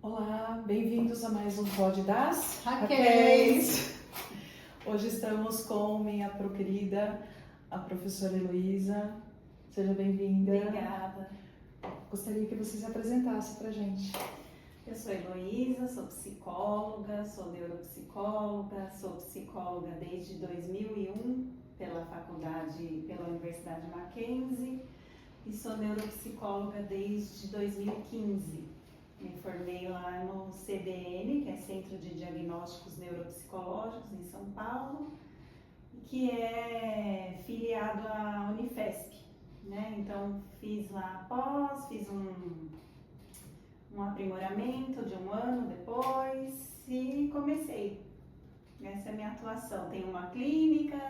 Olá, bem-vindos a mais um Pod das Raquéis. Hoje estamos com minha querida, a professora Heloísa. Seja bem-vinda. Obrigada. Gostaria que você se apresentasse para a gente. Eu sou Heloísa, sou psicóloga, sou neuropsicóloga, sou psicóloga desde 2001 pela Universidade Mackenzie e sou neuropsicóloga desde 2015. Me formei lá no CDN, que é Centro de Diagnósticos Neuropsicológicos, em São Paulo, que é filiado à Unifesp, né? Então, fiz lá fiz um aprimoramento de um ano depois e comecei. Essa é a minha atuação. Tenho uma clínica,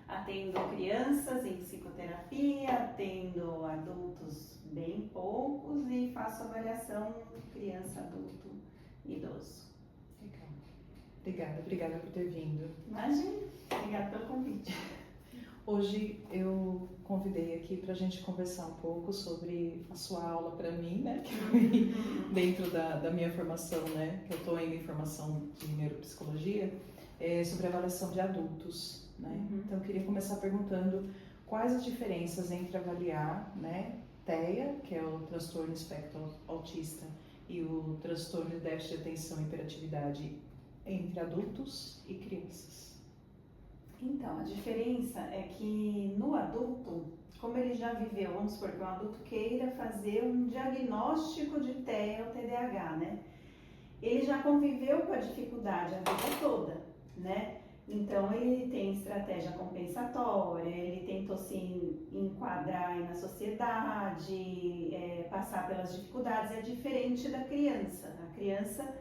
atendo crianças em psicoterapia, atendo adultos bem poucos e faço avaliação criança, adulto, idoso. Legal. Obrigada por ter vindo. Imagina, obrigada pelo convite. Hoje eu convidei aqui para a gente conversar um pouco sobre a sua aula para mim, né? Que foi dentro da minha formação, né? Que eu estou em formação de neuropsicologia, sobre avaliação de adultos, né? Então eu queria começar perguntando quais as diferenças entre avaliar, né? TEA, que é o transtorno espectro autista, e o transtorno de déficit de atenção e hiperatividade entre adultos e crianças. Então, a diferença é que no adulto, como ele já viveu, vamos supor que um adulto queira fazer um diagnóstico de TEA ou TDAH, né? Ele já conviveu com a dificuldade a vida toda, né? Então, ele tem estratégia compensatória, ele tentou se enquadrar aí na sociedade, passar pelas dificuldades, é diferente da criança. A criança,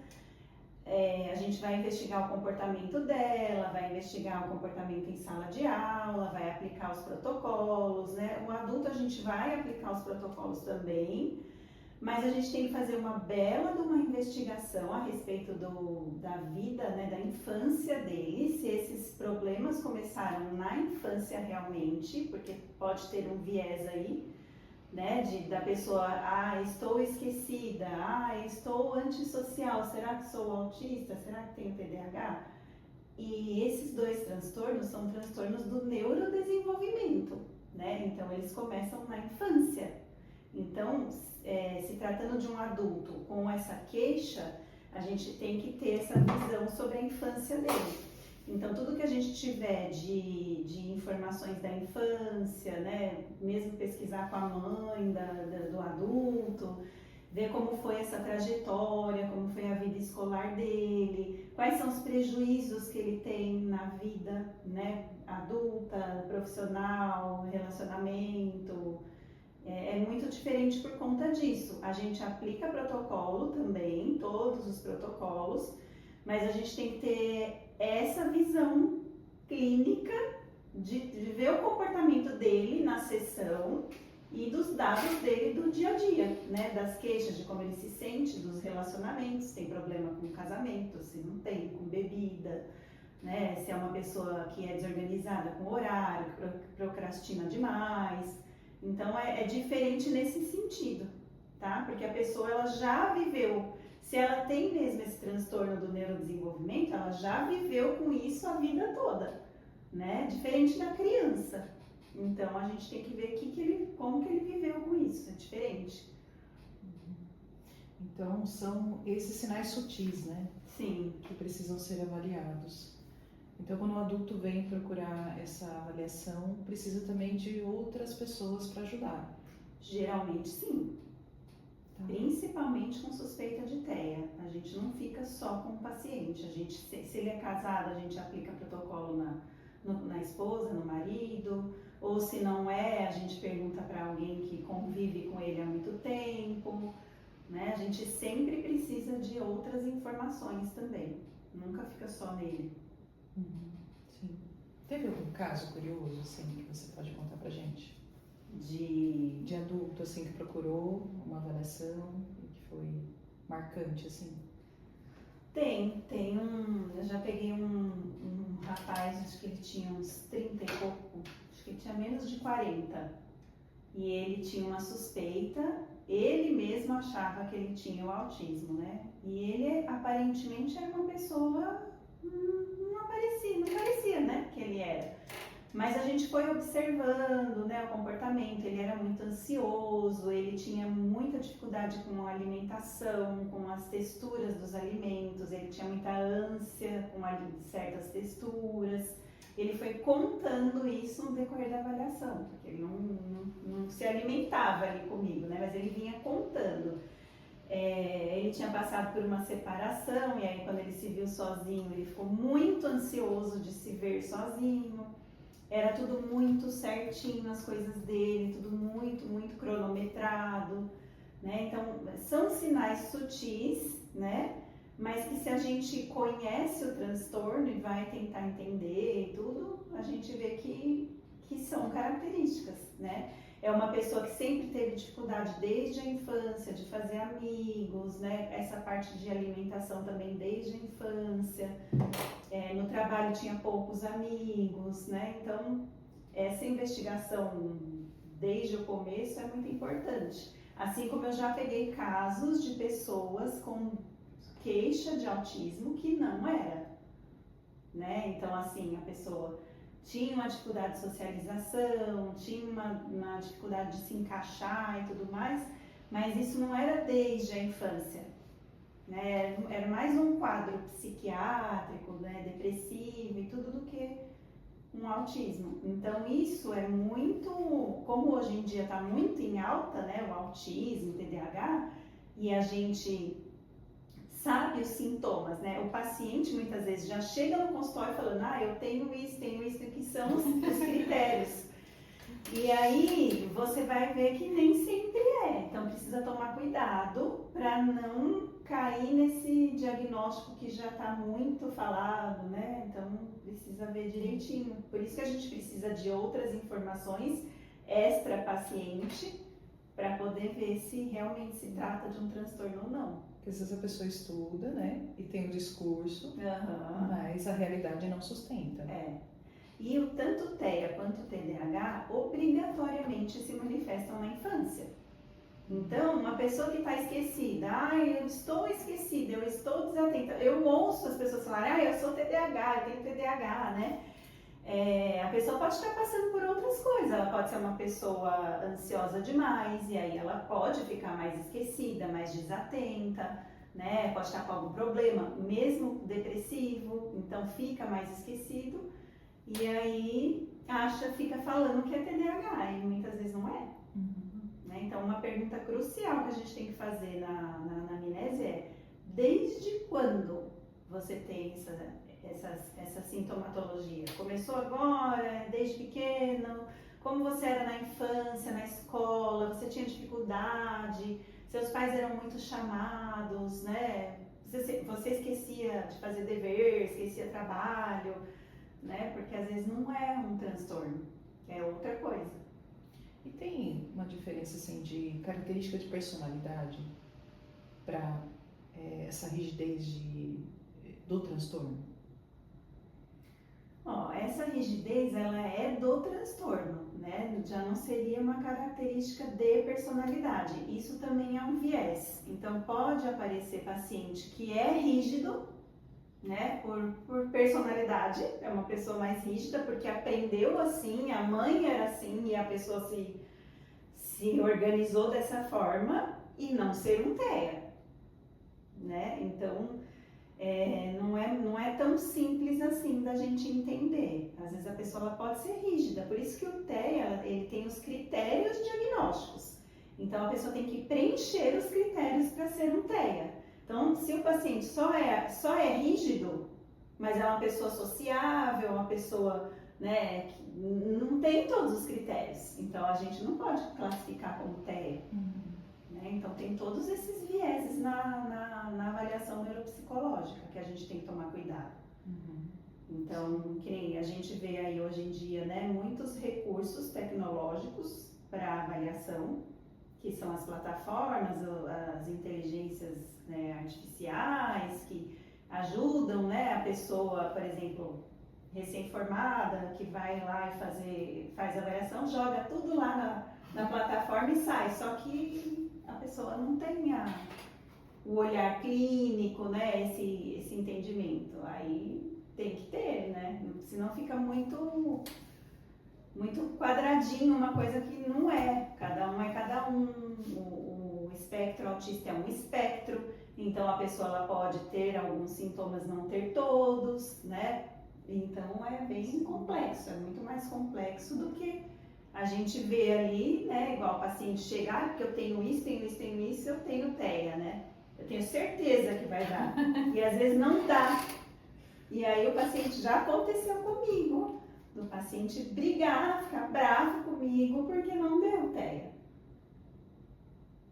a gente vai investigar o comportamento dela, vai investigar o comportamento em sala de aula, vai aplicar os protocolos, né? O adulto a gente vai aplicar os protocolos também, mas a gente tem que fazer uma bela de uma investigação a respeito da vida, né, da infância dele, se esses problemas começaram na infância realmente, porque pode ter um viés aí, né, da pessoa, estou esquecida, estou antissocial, será que sou autista, será que tenho TDAH? E esses dois transtornos são transtornos do neurodesenvolvimento, né, então eles começam na infância. Então, se tratando de um adulto com essa queixa, a gente tem que ter essa visão sobre a infância dele. Então, tudo que a gente tiver de informações da infância, né, mesmo pesquisar com a mãe do adulto, ver como foi essa trajetória, como foi a vida escolar dele, quais são os prejuízos que ele tem na vida, né, adulta, profissional, relacionamento. É muito diferente por conta disso. A gente aplica protocolo também, todos os protocolos, mas a gente tem que ter essa visão clínica de ver o comportamento dele na sessão e dos dados dele do dia a dia, né? Das queixas, de como ele se sente, dos relacionamentos, se tem problema com casamento, se não tem, com bebida, né? Se é uma pessoa que é desorganizada com horário, que procrastina demais. Então é diferente nesse sentido, tá? Porque a pessoa ela já viveu, se ela tem mesmo esse transtorno do neurodesenvolvimento, ela já viveu com isso a vida toda, né? Diferente da criança. Então a gente tem que ver como que ele viveu com isso, é diferente. Então são esses sinais sutis, né? Sim. Que precisam ser avaliados. Então, quando o adulto vem procurar essa avaliação, precisa também de outras pessoas para ajudar. Geralmente, sim. Tá. Principalmente com suspeita de TEA. A gente não fica só com o paciente. A gente, se ele é casado, a gente aplica protocolo na esposa, no marido. Ou se não é, a gente pergunta para alguém que convive com ele há muito tempo. Né? A gente sempre precisa de outras informações também. Nunca fica só nele. Sim. Teve algum caso curioso, assim, que você pode contar pra gente? De adulto, assim, que procurou uma avaliação e que foi marcante, assim? Eu já peguei um rapaz, acho que ele tinha uns 30 e pouco, acho que ele tinha menos de 40. E ele tinha uma suspeita ele mesmo achava que ele tinha o autismo, né? E ele aparentemente era uma pessoa, não parecia, né, que ele era. Mas a gente foi observando, né, o comportamento, ele era muito ansioso, ele tinha muita dificuldade com a alimentação, com as texturas dos alimentos, ele tinha muita ânsia com certas texturas. Ele foi contando isso no decorrer da avaliação, porque ele não se alimentava ali comigo, né, mas ele vinha contando. Ele tinha passado por uma separação e aí quando ele se viu sozinho, ele ficou muito ansioso de se ver sozinho. Era tudo muito certinho, as coisas dele, tudo muito cronometrado, né? Então, são sinais sutis, né? Mas que se a gente conhece o transtorno e vai tentar entender e tudo, a gente vê que são características, né? É uma pessoa que sempre teve dificuldade desde a infância de fazer amigos, né? Essa parte de alimentação também desde a infância. No trabalho tinha poucos amigos, né? Então, essa investigação desde o começo é muito importante. Assim como eu já peguei casos de pessoas com queixa de autismo que não era, né? Então, assim, a pessoa tinha uma dificuldade de socialização, tinha uma dificuldade de se encaixar e tudo mais, mas isso não era desde a infância, né? Era mais um quadro psiquiátrico, né, depressivo e tudo do que um autismo. Então isso é muito, como hoje em dia está muito em alta, né, o autismo, o TDAH, e a gente sabe os sintomas, né? O paciente muitas vezes já chega no consultório falando, eu tenho isso, que são os critérios. E aí você vai ver que nem sempre é, então precisa tomar cuidado para não cair nesse diagnóstico que já está muito falado, né? Então precisa ver direitinho. Por isso que a gente precisa de outras informações extra paciente para poder ver se realmente se trata de um transtorno ou não. Porque às vezes a pessoa estuda, né, e tem o discurso, mas a realidade não sustenta. E o tanto TEA quanto o TDAH obrigatoriamente se manifestam na infância. Então, uma pessoa que está esquecida, eu estou esquecida, eu estou desatenta. Eu ouço as pessoas falarem, eu sou TDAH, eu tenho TDAH, né? A pessoa pode estar passando por outras coisas, ela pode ser uma pessoa ansiosa demais, e aí ela pode ficar mais esquecida, mais desatenta, né? Pode estar com algum problema, mesmo depressivo, então fica mais esquecido, e aí fica falando que é TDAH, e muitas vezes não é. Né? Então, uma pergunta crucial que a gente tem que fazer na anamnese é, desde quando você tem essa sintomatologia? Começou agora, desde pequeno? Como você era na infância, na escola? Você tinha dificuldade? Seus pais eram muito chamados, né? Você esquecia de fazer dever, esquecia trabalho, né? Porque às vezes não é um transtorno, é outra coisa. E tem uma diferença assim de característica de personalidade para essa rigidez do transtorno? Essa rigidez ela é do transtorno, né? Já não seria uma característica de personalidade. Isso também é um viés. Então pode aparecer paciente que é rígido, né? Por personalidade, é uma pessoa mais rígida porque aprendeu assim, a mãe era assim e a pessoa se organizou dessa forma e não ser um TEA, né? Então não é tão simples assim da gente entender. Às vezes a pessoa ela pode ser rígida, por isso que o TEA ele tem os critérios diagnósticos. Então a pessoa tem que preencher os critérios para ser um TEA. Então, se o paciente só é rígido, mas é uma pessoa sociável, uma pessoa, né, que não tem todos os critérios, então a gente não pode classificar como TEA. Né? Então, tem todos esses vieses na avaliação neuropsicológica que a gente tem que tomar cuidado. Então, que nem a gente vê aí hoje em dia, né, muitos recursos tecnológicos para avaliação, que são as plataformas, as inteligências, né, artificiais, que ajudam, né, a pessoa, por exemplo, recém-formada, que vai lá e faz a avaliação, joga tudo lá na plataforma e sai. Só que a pessoa não tenha o olhar clínico, né? Esse entendimento. Aí tem que ter, né? Senão fica muito quadradinho, uma coisa que não é. Cada um é cada um. O espectro autista é um espectro. Então a pessoa ela pode ter alguns sintomas, não ter todos, né? Então é bem complexo, é muito mais complexo do que a gente vê ali, né? Igual o paciente chegar, porque eu tenho isso, eu tenho TEA, né? Eu tenho certeza que vai dar. E às vezes não dá. E aí o paciente, já aconteceu comigo, do paciente brigar, ficar bravo comigo porque não deu TEA.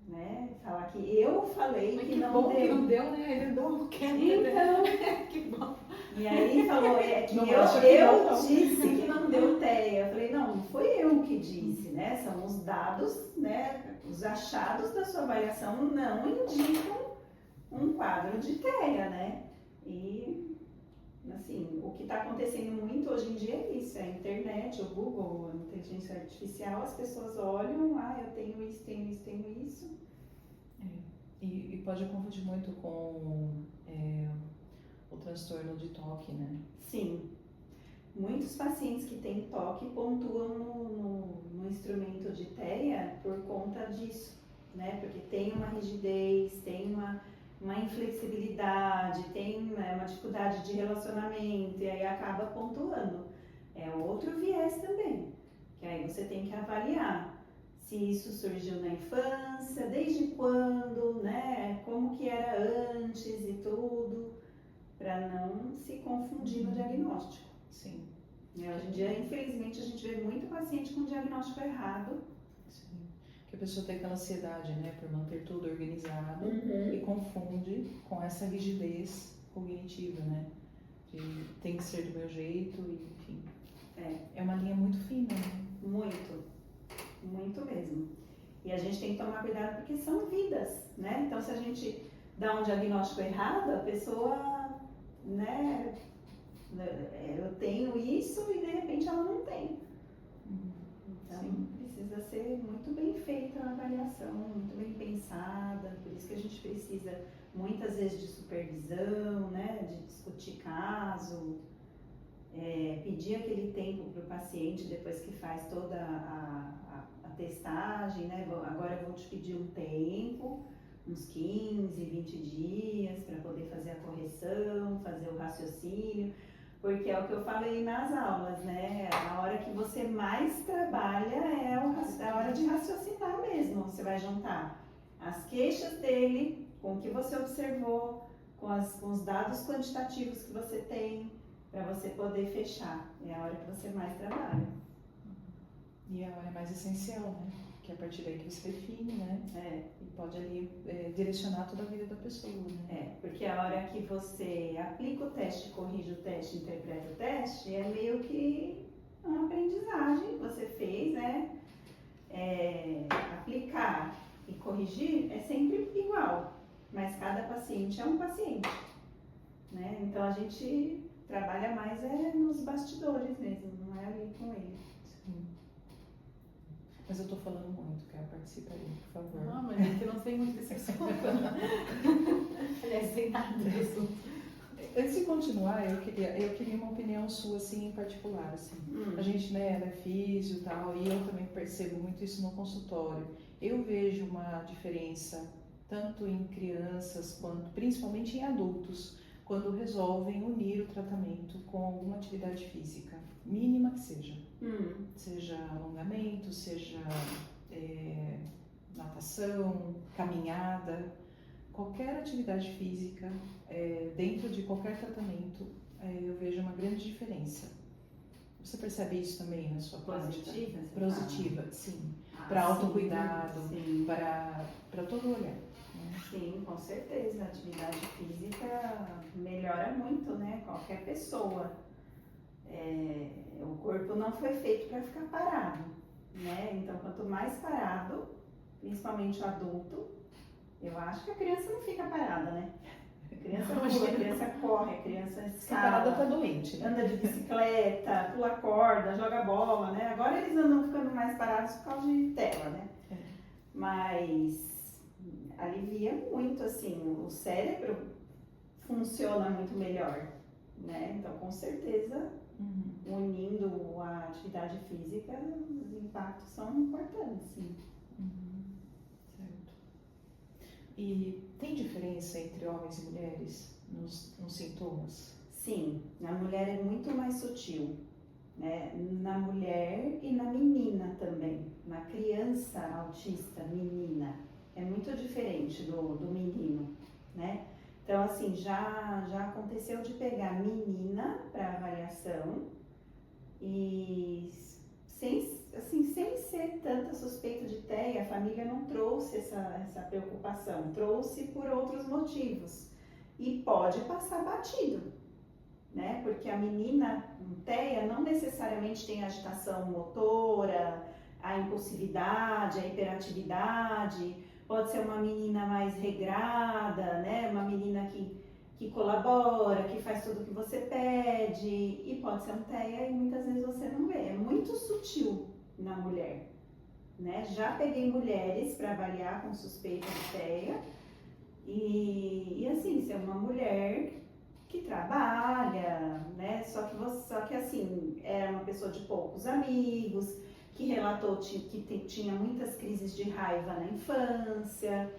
Né? Falar que eu falei que não bom deu. Que não deu, né? Ele não quer. Então, Que bom. e aí falou, que Não eu acho que não, não. disse que não deu TEA. Eu falei, não foi eu que disse, né? São os dados, né? Os achados da sua avaliação não indicam um quadro de TEA, né? E, assim, o que está acontecendo muito hoje em dia é isso, é a internet, o Google, a inteligência artificial, as pessoas olham, eu tenho isso, tenho isso. E pode confundir muito com o transtorno de toque, né? Sim. Muitos pacientes que têm toque pontuam no instrumento de TEA por conta disso, né? Porque tem uma rigidez, tem uma inflexibilidade, tem uma dificuldade de relacionamento e aí acaba pontuando. É outro viés também, que aí você tem que avaliar se isso surgiu na infância, desde quando, né? Como que era antes e tudo, para não se confundir no diagnóstico. Sim. Hoje em dia, infelizmente, a gente vê muito paciente com diagnóstico errado. Sim. Que a pessoa tem aquela ansiedade, né, por manter tudo organizado e confunde com essa rigidez cognitiva, né? De tem que ser do meu jeito, e, enfim. É uma linha muito fina, né? Muito mesmo. E a gente tem que tomar cuidado porque são vidas, né? Então, se a gente dá um diagnóstico errado, a pessoa, né? Eu tenho isso e de repente ela não tem. Então, Sim. precisa ser muito bem feita a avaliação, muito bem pensada. Por isso que a gente precisa muitas vezes de supervisão, né? De discutir caso, pedir aquele tempo para o paciente depois que faz toda a testagem, né? Agora eu vou te pedir um tempo, uns 15, 20 dias para poder fazer a correção, fazer o raciocínio. Porque é o que eu falei nas aulas, né? A hora que você mais trabalha é a hora de raciocinar mesmo. Você vai juntar as queixas dele com o que você observou, com os dados quantitativos que você tem, para você poder fechar. É a hora que você mais trabalha. E a hora mais essencial, né? Que é a partir daí que você define, né? E pode ali direcionar toda a vida da pessoa, né? Porque a hora que você aplica o teste, corrige o teste, interpreta o teste, é meio que uma aprendizagem que você fez, né? Aplicar e corrigir é sempre igual, mas cada paciente é um paciente, né? Então a gente trabalha mais nos bastidores mesmo, não é ali com ele. Sim. Mas eu tô falando muito, quero participar aí, por favor. Não, mas é que eu não sei muito desse assunto. Aliás, sem nada desse assunto. Antes de continuar, eu queria uma opinião sua, assim, em particular, assim. A gente, né, ela é físio e tal, e eu também percebo muito isso no consultório. Eu vejo uma diferença, tanto em crianças, quanto principalmente em adultos, quando resolvem unir o tratamento com alguma atividade física, mínima que seja. Seja alongamento, seja natação, caminhada, qualquer atividade física, dentro de qualquer tratamento, eu vejo uma grande diferença. Você percebe isso também na sua prática? Positiva, sim. Para autocuidado, para todo olhar. Né? Sim, com certeza. A atividade física melhora muito, né? Qualquer pessoa. O corpo não foi feito para ficar parado, né? Então, quanto mais parado, principalmente o adulto, eu acho que a criança não fica parada, né? A criança pula, a criança corre, a criança escala, parada tá doente, né? anda de bicicleta, pula corda, joga bola, né? Agora eles andam ficando mais parados por causa de tela, né? Mas alivia muito, assim, o cérebro funciona muito melhor, né? Então, com certeza, unindo a atividade física, os impactos são importantes, sim. Certo. E tem diferença entre homens e mulheres nos sintomas? Sim, na mulher é muito mais sutil, né? Na mulher e na menina também. Na criança autista, menina, é muito diferente do menino, né? Então, assim, já aconteceu de pegar menina para avaliação e sem ser tanta suspeita de TEA, a família não trouxe essa preocupação, trouxe por outros motivos. E pode passar batido, né? Porque a menina TEA não necessariamente tem agitação motora, a impulsividade, a hiperatividade, pode ser uma menina mais regrada, né? Uma menina que colabora, que faz tudo o que você pede, e pode ser um TEA e muitas vezes você não vê, é muito sutil na mulher, né? Já peguei mulheres para avaliar com suspeita de TEA e assim, ser uma mulher que trabalha, né? Só que assim, era uma pessoa de poucos amigos, que relatou que tinha muitas crises de raiva na infância,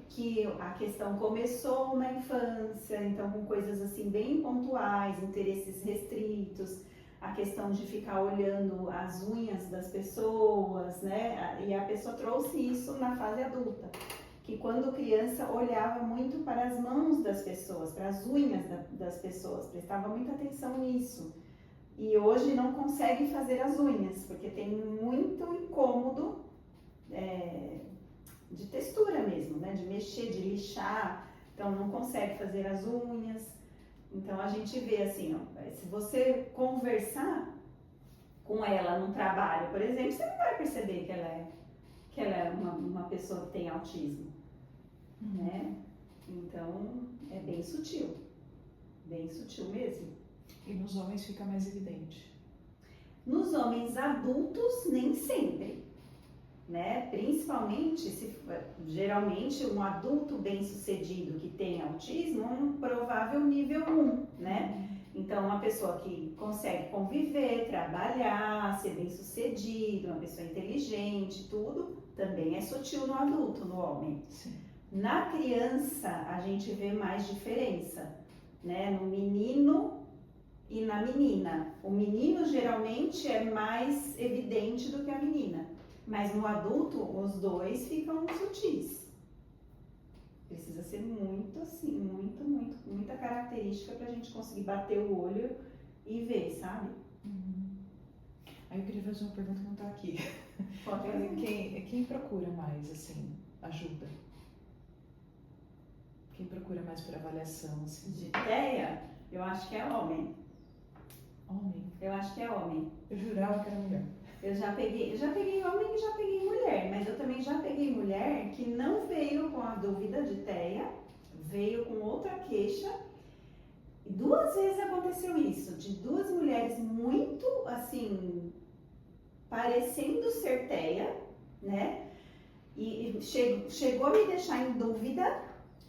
que a questão começou na infância, então com coisas assim bem pontuais, interesses restritos, a questão de ficar olhando as unhas das pessoas, né? E a pessoa trouxe isso na fase adulta, que quando criança olhava muito para as mãos das pessoas, para as unhas das pessoas, prestava muita atenção nisso. E hoje não consegue fazer as unhas, porque tem muito incômodo de textura mesmo, né? De mexer, de lixar, então não consegue fazer as unhas. Então a gente vê assim, ó, se você conversar com ela num trabalho, por exemplo, você não vai perceber que ela é uma pessoa que tem autismo, né? Então é bem sutil mesmo. E nos homens fica mais evidente? Nos homens adultos, nem sempre, né? Principalmente, geralmente um adulto bem-sucedido que tem autismo é um provável nível 1, né? Então, uma pessoa que consegue conviver, trabalhar, ser bem-sucedido, uma pessoa inteligente, tudo, também é sutil no adulto, no homem. Sim. Na criança, a gente vê mais diferença, né? No menino e na menina. O menino geralmente é mais evidente do que a menina, mas no adulto os dois ficam sutis. Precisa ser muito assim, muita característica pra gente conseguir bater o olho e ver, sabe? Aí eu queria fazer uma pergunta que não tá aqui. Pode fazer. Quem procura mais, assim, ajuda? Quem procura mais por avaliação, assim? De TEA, eu acho que é homem. Homem? Eu acho que é homem. Eu jurava que era mulher. Eu já peguei homem e já peguei mulher, mas eu também já peguei mulher que não veio com a dúvida de TEA, veio com outra queixa. E 2 vezes aconteceu isso, de 2 mulheres muito, assim, parecendo ser TEA, né? E chegou a me deixar em dúvida,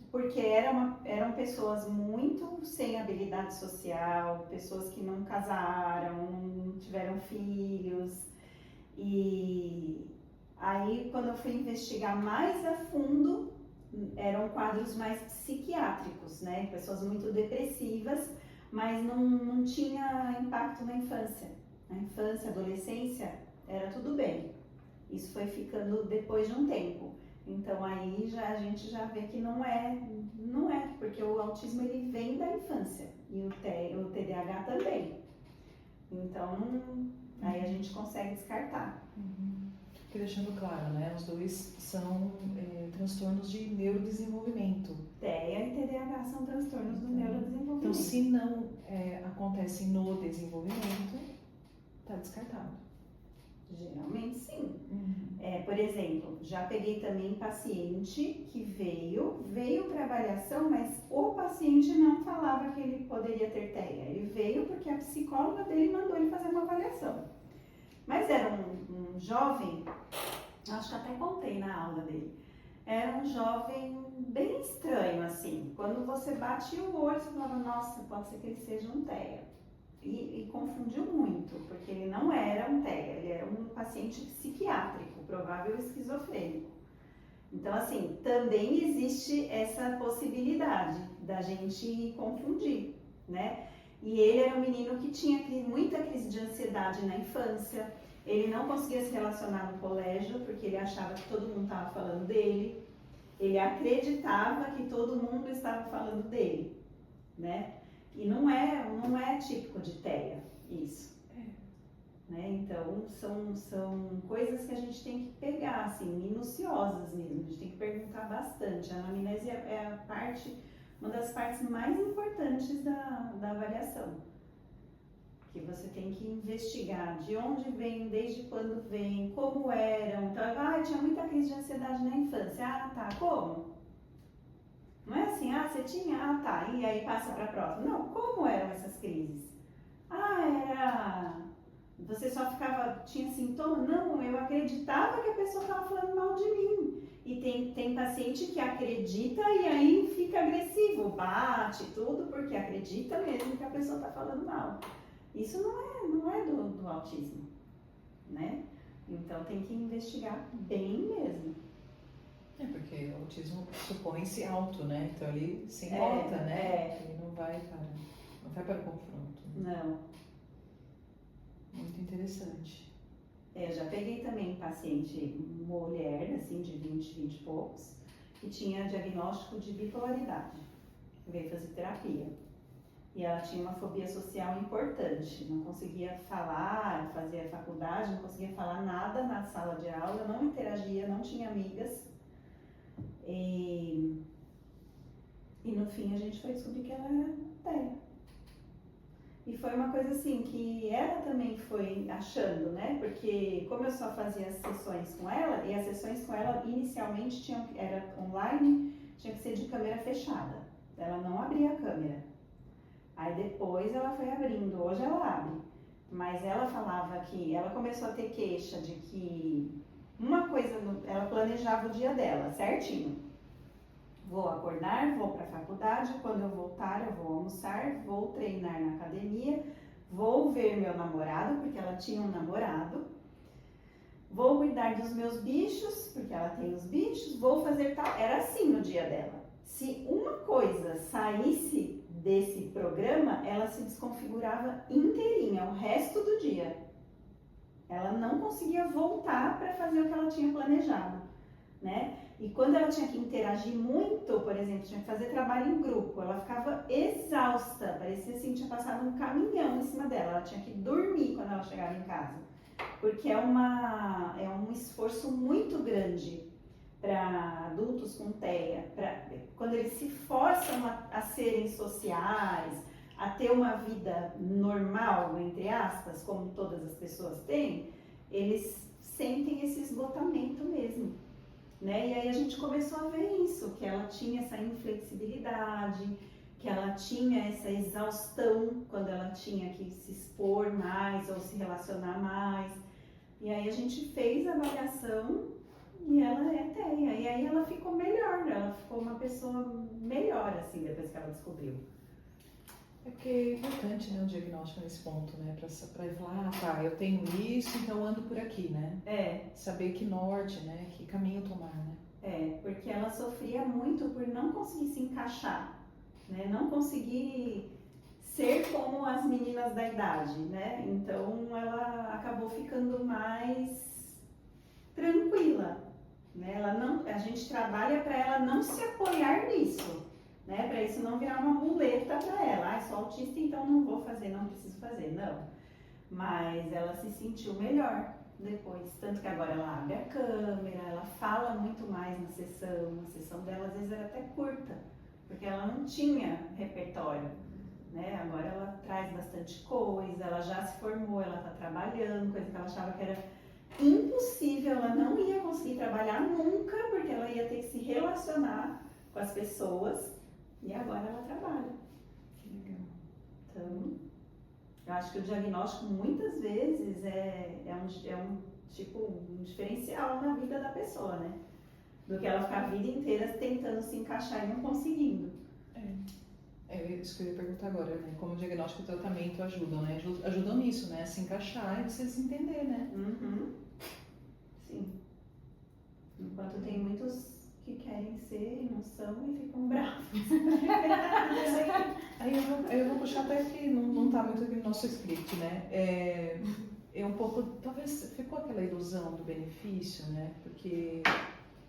porque eram pessoas muito sem habilidade social, pessoas que não casaram, não tiveram filhos. E aí, quando eu fui investigar mais a fundo, eram quadros mais psiquiátricos, né? Pessoas muito depressivas, mas não tinha impacto na infância. Na infância, adolescência, era tudo bem. Isso foi ficando depois de um tempo. Então aí a gente já vê que não é, porque o autismo ele vem da infância e o TDAH também. Então aí a gente consegue descartar. Porque deixando claro, né? Os dois são transtornos de neurodesenvolvimento. TEA e TDAH são transtornos do neurodesenvolvimento. Então, se não acontecem no desenvolvimento, tá descartado. Geralmente sim. Por exemplo, já peguei também paciente que veio para avaliação, mas o paciente não falava que ele poderia ter TEA. Ele veio porque a psicóloga dele mandou ele fazer uma avaliação. Mas era um jovem, acho que até contei na aula dele, era um jovem bem estranho, assim. Quando você batia o olho, você falava, nossa, pode ser que ele seja um TEA. E confundiu muito, porque ele não era um TEA, ele era um paciente psiquiátrico, provável esquizofrênico. Então, assim, também existe essa possibilidade da gente confundir, né? E ele era um menino que tinha muita crise de ansiedade na infância, ele não conseguia se relacionar no colégio, porque ele achava que todo mundo estava falando dele, ele acreditava que todo mundo estava falando dele, né? E não é típico de TEA isso. Né? Então, são coisas que a gente tem que pegar, assim, minuciosas mesmo, a gente tem que perguntar bastante. A anamnese é uma das partes mais importantes da avaliação. Que você tem que investigar de onde vem, desde quando vem, como eram. Então, tinha muita crise de ansiedade na infância. Ah, tá, como? Não é assim, você tinha, tá, e aí passa para a próxima. Não, como eram essas crises? Você só tinha sintoma? Não, eu acreditava que a pessoa estava falando mal de mim. E tem paciente que acredita e aí fica agressivo, bate tudo, porque acredita mesmo que a pessoa está falando mal. Isso não é do autismo, né? Então tem que investigar bem mesmo. Porque o autismo supõe-se alto, né? Então ele se embota, né? Ele não vai para o confronto. Não. Muito interessante. Eu já peguei também paciente mulher, assim, de 20 e poucos, que tinha diagnóstico de bipolaridade. Veio fazer terapia. E ela tinha uma fobia social importante. Não conseguia falar, fazia faculdade, não conseguia falar nada na sala de aula, não interagia, não tinha amigas. E no fim a gente foi descobrir que ela era TEA. E foi uma coisa assim que ela também foi achando, né? Porque como eu só fazia as sessões com ela, e as sessões com ela inicialmente era online, tinha que ser de câmera fechada. Ela não abria a câmera. Aí depois ela foi abrindo, hoje ela abre. Mas ela falava que ela começou a ter queixa de que ela planejava o dia dela certinho. Vou acordar, vou para a faculdade, quando eu voltar eu vou almoçar, vou treinar na academia, vou ver meu namorado, porque ela tinha um namorado, vou cuidar dos meus bichos, porque ela tem os bichos, vou fazer tal. Era assim no dia dela. Se uma coisa saísse desse programa, ela se desconfigurava inteirinha, o resto do dia. Ela não conseguia voltar para fazer o que ela tinha planejado, né? E quando ela tinha que interagir muito, por exemplo, tinha que fazer trabalho em grupo, ela ficava exausta, parecia assim, tinha passado um caminhão em cima dela, ela tinha que dormir quando ela chegava em casa, porque é um esforço muito grande para adultos com TEA, quando eles se forçam a serem sociais, a ter uma vida normal, entre aspas, como todas as pessoas têm, eles sentem esse esgotamento mesmo. Né? E aí a gente começou a ver isso, que ela tinha essa inflexibilidade, que ela tinha essa exaustão quando ela tinha que se expor mais ou se relacionar mais. E aí a gente fez a avaliação e ela é TEA. E aí ela ficou melhor, ela ficou uma pessoa melhor, assim, depois que ela descobriu. É porque é importante, né, o diagnóstico nesse ponto, né, para falar, tá, eu tenho isso, então ando por aqui, né? Saber que norte, né, que caminho tomar, né? Porque ela sofria muito por não conseguir se encaixar, né, não conseguir ser como as meninas da idade, né? Então ela acabou ficando mais tranquila, né? A gente trabalha para ela não se apoiar nisso. Né, para isso não virar uma muleta para ela. Sou autista, então não vou fazer, não preciso fazer. Não. Mas ela se sentiu melhor depois. Tanto que agora ela abre a câmera, ela fala muito mais na sessão. A sessão dela às vezes era até curta, porque ela não tinha repertório. Né? Agora ela traz bastante coisa, ela já se formou, ela está trabalhando, coisa que ela achava que era impossível, ela não ia conseguir trabalhar nunca, porque ela ia ter que se relacionar com as pessoas. E agora ela trabalha. Que legal. Então, eu acho que o diagnóstico muitas vezes é um diferencial na vida da pessoa, né? do que ela ficar a vida inteira tentando se encaixar e não conseguindo. É isso que eu ia perguntar agora, né? Como o diagnóstico e o tratamento ajudam, né? Ajudam nisso, né? A se encaixar e você se entender, né? Uhum. Sim. Enquanto tem muitos que querem ser e não são e ficam bravos. Aí eu vou puxar até que não tá muito aqui no nosso script, né? É um pouco, talvez ficou aquela ilusão do benefício, né? Porque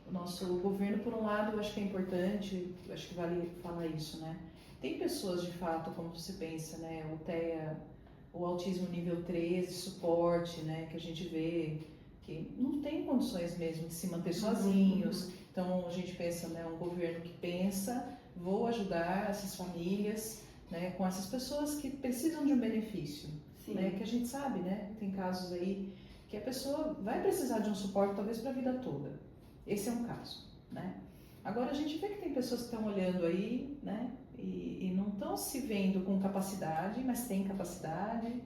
o nosso governo, por um lado, eu acho que é importante, eu acho que vale falar isso, né? Tem pessoas, de fato, como você pensa, né? O TEA, o autismo nível 3, de suporte, né? Que a gente vê que não tem condições mesmo de se manter sozinhos. Então, a gente pensa, né? Um governo que pensa, vou ajudar essas famílias, né? Com essas pessoas que precisam de um benefício. Sim. Né, que a gente sabe, né? Tem casos aí que a pessoa vai precisar de um suporte talvez para a vida toda. Esse é um caso, né? Agora a gente vê que tem pessoas que estão olhando aí, né? E não estão se vendo com capacidade, mas têm capacidade,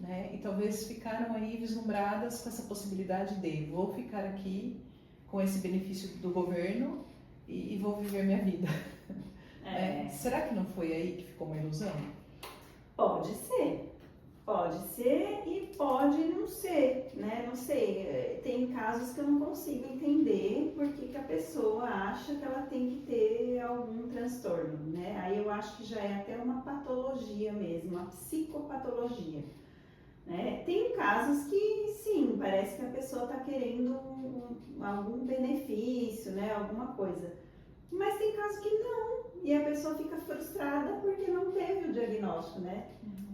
né? E talvez ficaram aí vislumbradas com essa possibilidade de vou ficar aqui com esse benefício do governo e vou viver minha vida. Será que não foi aí que ficou uma ilusão? Pode ser. Pode ser e pode não ser, né? Não sei, tem casos que eu não consigo entender porque que a pessoa acha que ela tem que ter algum transtorno, né? Aí eu acho que já é até uma patologia mesmo, uma psicopatologia, né? Tem casos que sim, parece que a pessoa está querendo algum benefício, né? Alguma coisa. Mas tem casos que não, e a pessoa fica frustrada porque não teve o diagnóstico, né?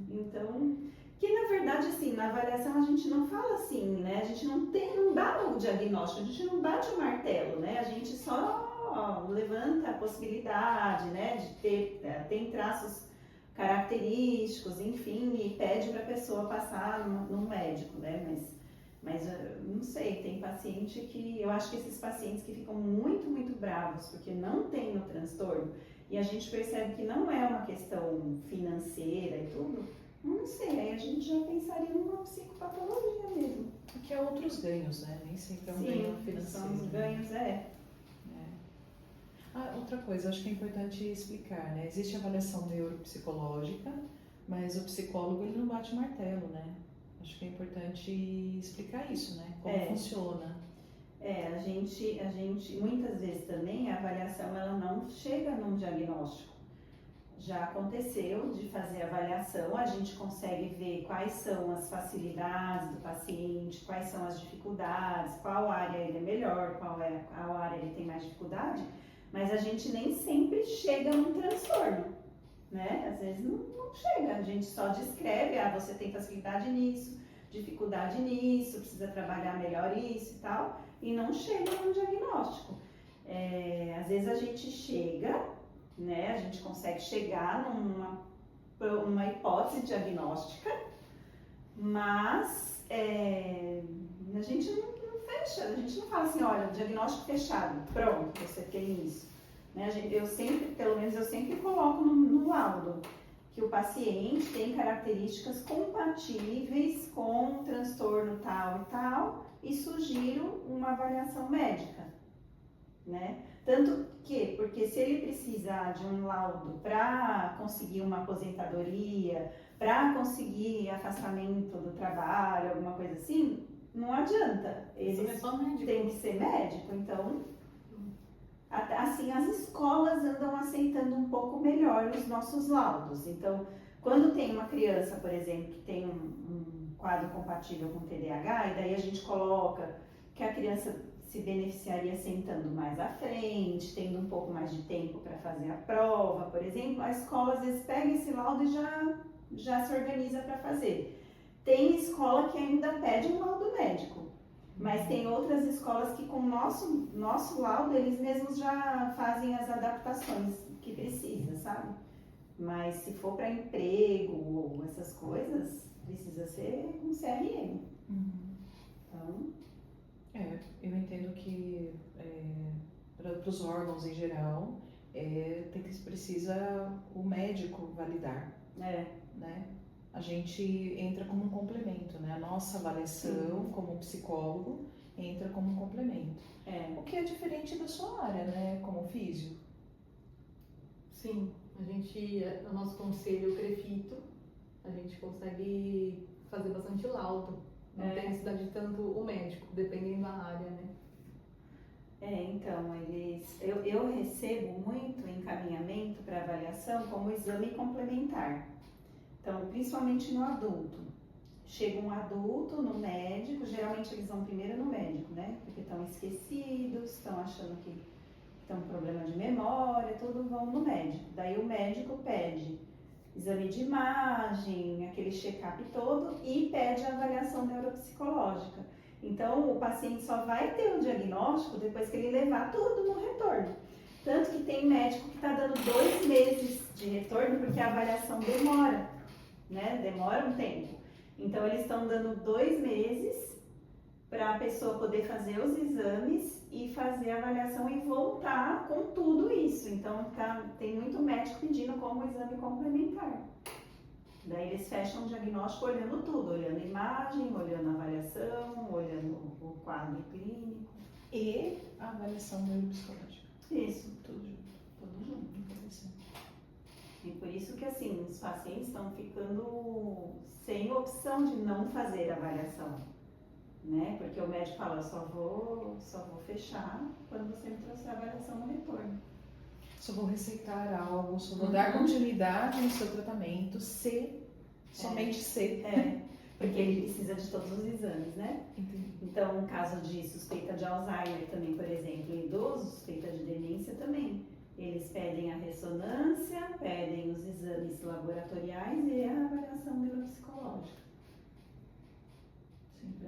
Então, que na verdade, assim, na avaliação a gente não fala assim, né? A gente não dá o diagnóstico, a gente não bate o martelo, né? A gente só levanta a possibilidade, né? De ter, tem traços característicos, enfim, e pede para a pessoa passar no médico, né? Mas não sei, tem paciente que, eu acho que esses pacientes que ficam muito, muito bravos porque não tem o transtorno e a gente percebe que não é uma questão financeira e tudo, não sei, aí a gente já pensaria numa psicopatologia mesmo. Porque há outros ganhos, né? Nem sempre é um ganho financeiro. São os ganhos, outra coisa, acho que é importante explicar, né? Existe avaliação neuropsicológica, mas o psicólogo ele não bate o martelo, né? Acho que é importante explicar isso, né? Como funciona. A gente, muitas vezes também, a avaliação ela não chega num diagnóstico. Já aconteceu de fazer avaliação, a gente consegue ver quais são as facilidades do paciente, quais são as dificuldades, qual área ele é melhor, qual área ele tem mais dificuldade, mas a gente nem sempre chega num transtorno, né? Às vezes não chega, a gente só descreve, você tem facilidade nisso, dificuldade nisso, precisa trabalhar melhor isso e tal, e não chega num diagnóstico. Às vezes a gente chega, né? A gente consegue chegar numa hipótese diagnóstica, mas a gente não fecha, a gente não fala assim, olha, diagnóstico fechado, pronto, você tem isso. Né? Eu sempre, pelo menos eu sempre coloco no laudo que o paciente tem características compatíveis com transtorno tal e tal e sugiro uma avaliação médica, né? Tanto que, porque se ele precisar de um laudo para conseguir uma aposentadoria, para conseguir afastamento do trabalho, alguma coisa assim, não adianta. Ele tem que ser médico, então, assim, as escolas andam aceitando um pouco melhor os nossos laudos. Então, quando tem uma criança, por exemplo, que tem um quadro compatível com TDAH, e daí a gente coloca que a criança se beneficiaria sentando mais à frente, tendo um pouco mais de tempo para fazer a prova, por exemplo, a escola às vezes pega esse laudo e já se organiza para fazer. Tem escola que ainda pede um laudo médico, mas tem outras escolas que com o nosso laudo eles mesmos já fazem as adaptações que precisa, sabe? Mas se for para emprego ou essas coisas, precisa ser um CRM. Então... eu entendo que para os órgãos em geral, precisa o médico validar, né? A gente entra como um complemento, né? A nossa avaliação como psicólogo entra como um complemento. É. O que é diferente da sua área, né, como físio. Sim, no nosso conselho, o CREFITO, a gente consegue fazer bastante laudo. Não tem necessidade de tanto o médico, dependendo da área, né? Então, eu recebo muito encaminhamento para avaliação como exame complementar. Então, principalmente no adulto. Chega um adulto no médico, geralmente eles vão primeiro no médico, né? Porque estão esquecidos, estão achando que estão com problema de memória, tudo vão no médico. Daí o médico pede exame de imagem, aquele check-up todo e pede a avaliação neuropsicológica. Então, o paciente só vai ter o diagnóstico depois que ele levar tudo no retorno. Tanto que tem médico que está dando 2 meses de retorno porque a avaliação demora, né? Demora um tempo. Então, eles estão dando 2 meses para a pessoa poder fazer os exames e fazer a avaliação e voltar com tudo isso. Então, tem muito médico pedindo como exame complementar. Daí eles fecham o diagnóstico olhando tudo, olhando a imagem, olhando a avaliação, olhando o quadro clínico. E a avaliação neuropsicológica. Isso, Tudo junto. tudo junto. Interessante. E por isso que assim, os pacientes estão ficando sem opção de não fazer a avaliação, né? Porque o médico fala, eu só vou fechar quando você me trouxer a avaliação no retorno. Só vou receitar algo, só vou dar continuidade no seu tratamento, somente se. Porque ele precisa de todos os exames, né? Entendi. Então, um caso de suspeita de Alzheimer também, por exemplo, idoso, suspeita de demência também. Eles pedem a ressonância, pedem os exames laboratoriais e a avaliação neuropsicológica.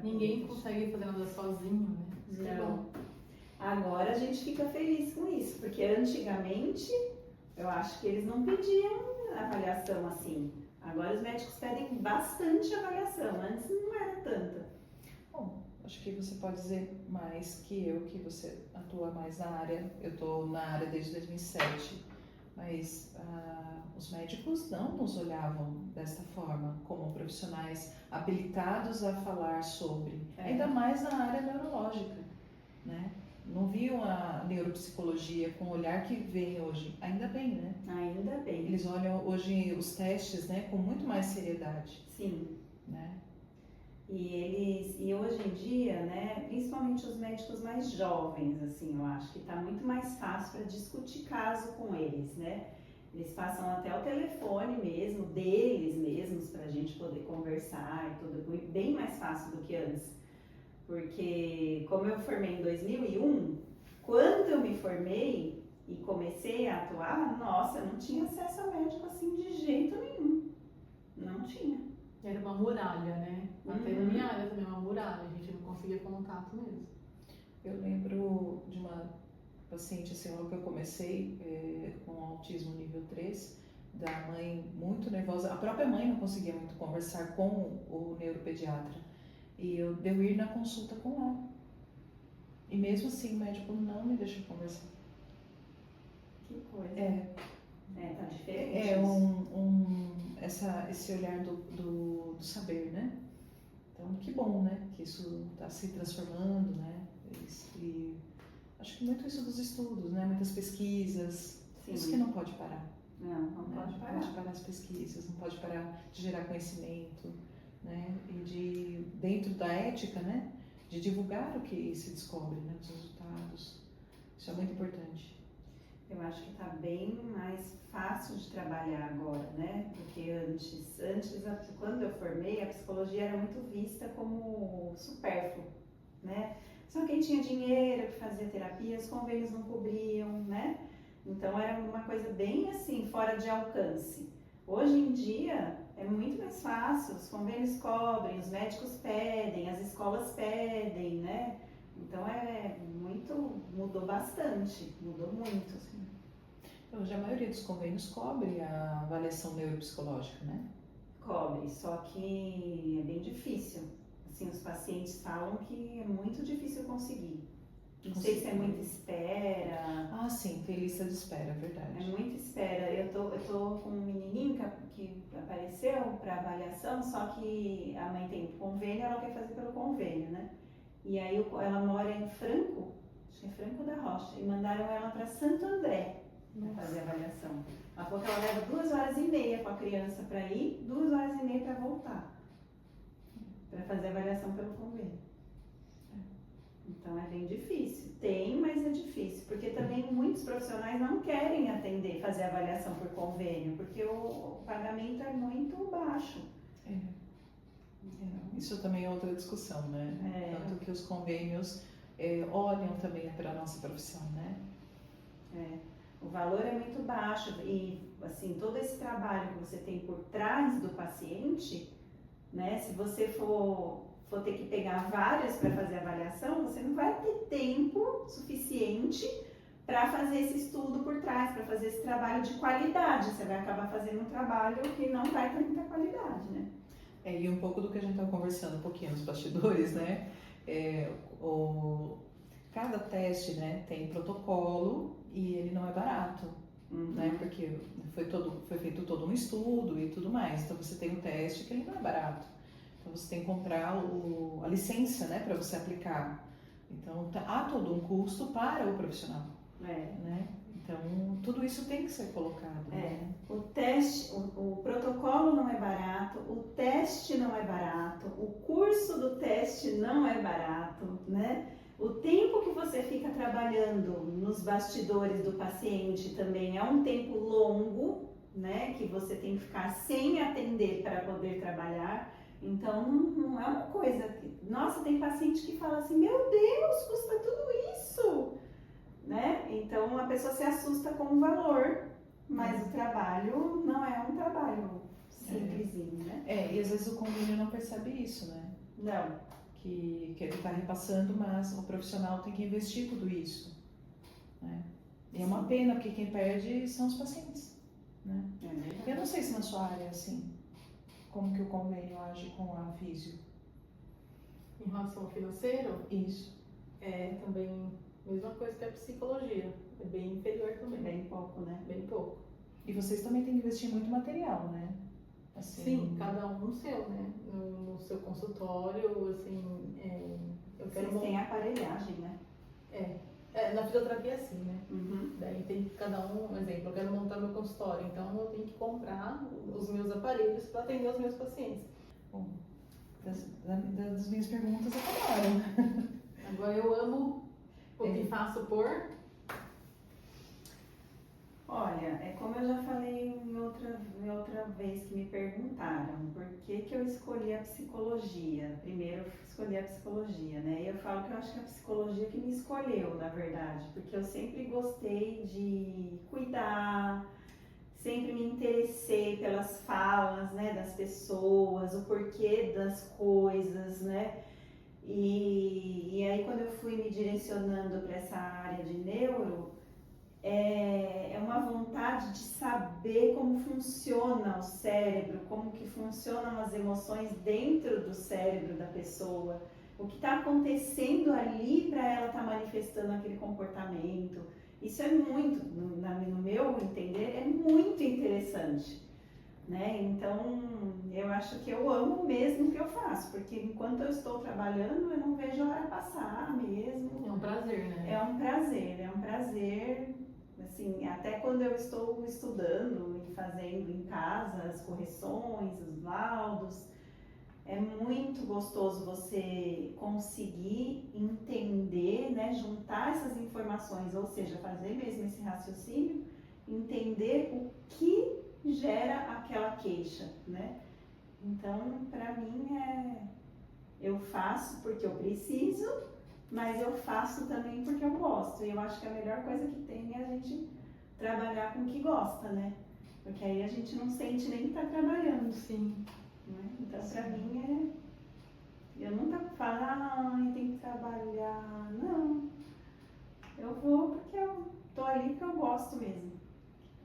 Ninguém consegue fazer nada sozinho, né? Isso é bom. Agora a gente fica feliz com isso, porque antigamente eu acho que eles não pediam avaliação assim. Agora os médicos pedem bastante avaliação, antes não era tanta. Bom, acho que você pode dizer mais que eu, que você atua mais na área. Eu estou na área desde 2007, mas os médicos não nos olhavam desta forma, como profissionais habilitados a falar sobre, ainda mais na área neurológica, né? Não viam a neuropsicologia com o olhar que vem hoje, ainda bem, né? Ainda bem. Eles olham hoje os testes, né, com muito mais seriedade. Sim. Né? E hoje em dia, né, principalmente os médicos mais jovens, assim, eu acho que está muito mais fácil para discutir caso com eles, né? Eles passam até o telefone mesmo, deles mesmos, para a gente poder conversar e tudo, bem mais fácil do que antes. Porque como eu formei em 2001, quando eu me formei e comecei a atuar, nossa, eu não tinha acesso a médico assim de jeito nenhum. Não tinha. Era uma muralha, né? Até na minha área também é uma muralha, a gente não conseguia contato mesmo. Eu lembro de uma paciente, assim, logo que eu comecei com autismo nível 3, da mãe muito nervosa. A própria mãe não conseguia muito conversar com o neuropediatra. E eu devo ir na consulta com ela. E mesmo assim, o médico não me deixou conversar. Que coisa. Tá diferente. Esse olhar do saber, né? Então, que bom, né? Que isso está se transformando, né? E acho que muito isso dos estudos, né? Muitas pesquisas. Sim. Isso que não pode parar. Não pode parar. Não pode parar as pesquisas, não pode parar de gerar conhecimento, né? E dentro da ética, né? De divulgar o que se descobre, né? Os resultados. Isso é muito importante. Eu acho que está bem mais fácil de trabalhar agora, né? Porque antes, quando eu formei, a psicologia era muito vista como supérfluo, né? Só quem tinha dinheiro que fazia terapia, os convênios não cobriam, né? Então era uma coisa bem assim, fora de alcance. Hoje em dia é muito mais fácil, os convênios cobrem, os médicos pedem, as escolas pedem, né? Então mudou bastante, mudou muito. Assim. Hoje a maioria dos convênios cobre a avaliação neuropsicológica, né? Cobre, só que é bem difícil. Assim, os pacientes falam que é muito difícil conseguir. Não sei se é muita espera. Ah, sim, tem lista de espera, é verdade. É muita espera. Eu tô com um menininho que apareceu para avaliação, só que a mãe tem convênio, ela quer fazer pelo convênio, né? E aí ela mora em Franco, acho que é Franco da Rocha, e mandaram ela para Santo André para fazer a avaliação. Ela falou que ela leva 2h30 com a criança para ir, 2h30 para voltar, para fazer a avaliação pelo convênio. Então é bem difícil. Tem, mas é difícil, porque também muitos profissionais não querem atender, fazer avaliação por convênio, porque o pagamento é muito baixo. Isso também é outra discussão, né? Tanto que os convênios olham também para a nossa profissão, né? O valor é muito baixo e, assim, todo esse trabalho que você tem por trás do paciente, né? Se você for ter que pegar várias para fazer avaliação, você não vai ter tempo suficiente para fazer esse estudo por trás, para fazer esse trabalho de qualidade. Você vai acabar fazendo um trabalho que não vai ter muita qualidade, né? E um pouco do que a gente estava conversando um pouquinho nos bastidores, né? Cada teste, né, tem protocolo e ele não é barato, né? Porque foi feito todo um estudo e tudo mais. Então você tem um teste que ele não é barato. Então você tem que comprar a licença, né, para você aplicar. Então há todo um custo para o profissional, né? Então tudo isso tem que ser colocado. Né? O teste, o protocolo não é barato, o teste não é barato, o curso do teste não é barato, né? O tempo que você fica trabalhando nos bastidores do paciente também é um tempo longo, né? Que você tem que ficar sem atender para poder trabalhar. Então, não é uma coisa que... Nossa, tem paciente que fala assim, meu Deus, custa tudo isso, né? Então, a pessoa se assusta com o valor, mas o trabalho não é um trabalho simplesinho, né? E às vezes o convênio não percebe isso, né? Não. Que ele está repassando, mas o profissional tem que investir tudo isso, né? E é uma pena, porque quem perde são os pacientes, né? Eu não sei se na sua área é assim. Como que o convênio age com a físio? Em relação ao financeiro, Isso. é também a mesma coisa que a psicologia. É bem inferior também. Bem pouco, né? Bem pouco. E vocês também têm que investir muito material, né? Assim, Sim, cada um no seu, né? No seu consultório, assim, eu quero... Vocês têm aparelhagem, né? Na fisioterapia sim, né? Uhum. Daí tem que cada um, exemplo, eu quero montar meu consultório, então eu tenho que comprar os meus aparelhos para atender os meus pacientes. Bom, das minhas perguntas acabaram. Agora eu amo o que faço por... Olha, é como eu já falei em outra vez que me perguntaram, por que eu escolhi a psicologia? Primeiro eu escolhi a psicologia, né? E eu falo que eu acho que é a psicologia que me escolheu, na verdade, porque eu sempre gostei de cuidar, sempre me interessei pelas falas, né, das pessoas, o porquê das coisas, né? E aí quando eu fui me direcionando para essa área de neuro, é uma vontade de saber como funciona o cérebro, como que funcionam as emoções dentro do cérebro da pessoa, o que está acontecendo ali para ela estar manifestando aquele comportamento. Isso é muito, no meu entender, é muito interessante, né? Então, eu acho que eu amo mesmo o que eu faço, porque enquanto eu estou trabalhando, eu não vejo a hora passar mesmo. É um prazer, né? É um prazer. Assim, até quando eu estou estudando e fazendo em casa as correções, os laudos, é muito gostoso você conseguir entender, né, juntar essas informações, ou seja, fazer mesmo esse raciocínio, entender o que gera aquela queixa, né? Então, para mim, eu faço porque eu preciso, mas eu faço também porque eu gosto. E eu acho que a melhor coisa que tem é a gente trabalhar com o que gosta, né? Porque aí a gente não sente nem que tá trabalhando. Sim. Né? Então, pra mim, eu nunca falo, tem que trabalhar. Não. Eu vou porque eu tô ali porque eu gosto mesmo.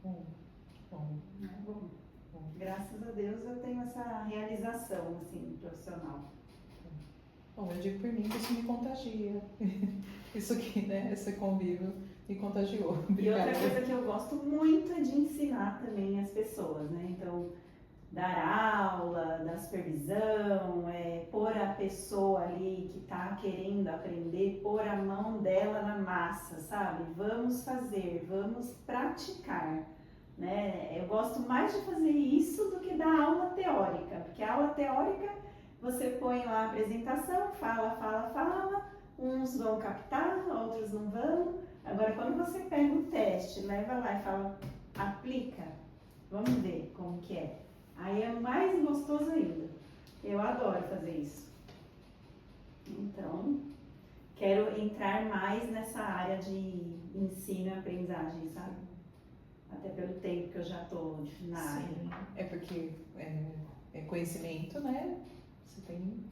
Bom. Bom. Graças a Deus eu tenho essa realização, assim, profissional. Bom, eu digo por mim que isso me contagia. Isso aqui, né? Esse convívio me contagiou. E outra coisa que eu gosto muito é de ensinar também as pessoas, né? Então, dar aula, da supervisão, pôr a pessoa ali que está querendo aprender, pôr a mão dela na massa, sabe? Vamos fazer, vamos praticar, né? Eu gosto mais de fazer isso do que dar aula teórica, porque a aula teórica você põe lá a apresentação, fala, uns vão captar, outros não vão. Agora, quando você pega o teste, leva lá e fala, aplica, vamos ver como que é. Aí é mais gostoso ainda. Eu adoro fazer isso. Então, quero entrar mais nessa área de ensino e aprendizagem, sabe? Até pelo tempo que eu já estou na área. Sim, é porque é conhecimento, né? Você tem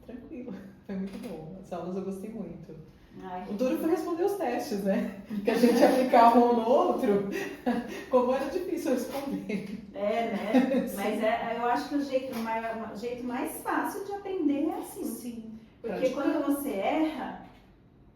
tranquilo. Foi muito bom. As aulas eu gostei muito. Ai, O duro foi responder os testes, né? Que a gente aplicava um no outro, como era difícil responder. né? Mas eu acho que o jeito mais fácil de aprender é assim. Sim. Porque quando você erra,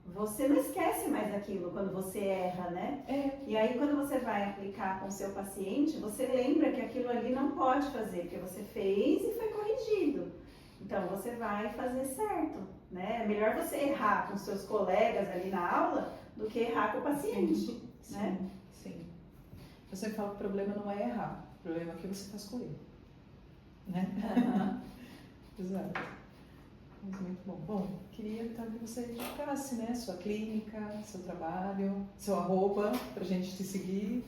você não esquece mais aquilo quando você erra, né? E aí quando você vai aplicar com o seu paciente, você lembra que aquilo ali não pode fazer, porque você fez e foi corrigido. Então você vai fazer certo, né? É melhor você errar com seus colegas ali na aula do que errar com o paciente, né? Sim. Eu sempre falo que o problema não é errar, o problema é o que você faz com ele, né? Exato. Mas muito bom. Bom, queria então que você indicasse, né, sua clínica, seu trabalho, seu arroba, pra gente te seguir.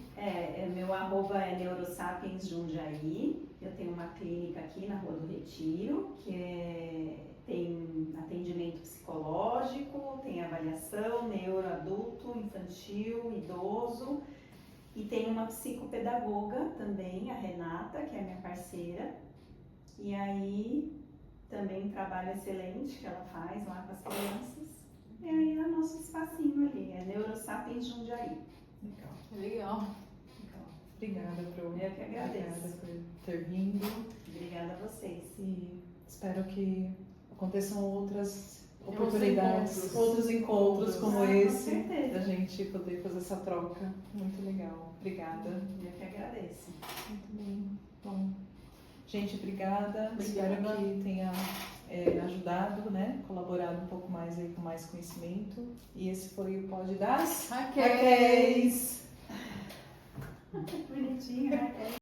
Meu arroba é Neurosapiens Jundiaí. Eu tenho uma clínica aqui na Rua do Retiro, que tem atendimento psicológico, tem avaliação, neuroadulto, infantil, idoso. E tem uma psicopedagoga também, a Renata, que é minha parceira. E aí também um trabalho excelente que ela faz lá com as crianças. E aí é o nosso espacinho ali, é Neurosapiens Jundiaí. Legal. Legal. Obrigada, Pro. Eu que agradeço. Obrigada por ter vindo. Obrigada a vocês. E espero que aconteçam outras oportunidades, outros encontros como Com esse, certeza. da gente poder fazer essa troca. Muito legal. Obrigada. Eu que agradeço. Muito bem. Bom, gente, obrigada. Obrigada. Espero que tenha ajudado, né? Colaborado um pouco mais aí com mais conhecimento. E esse foi o Pod das Raquéis. Raquéis. Bonitinho, né?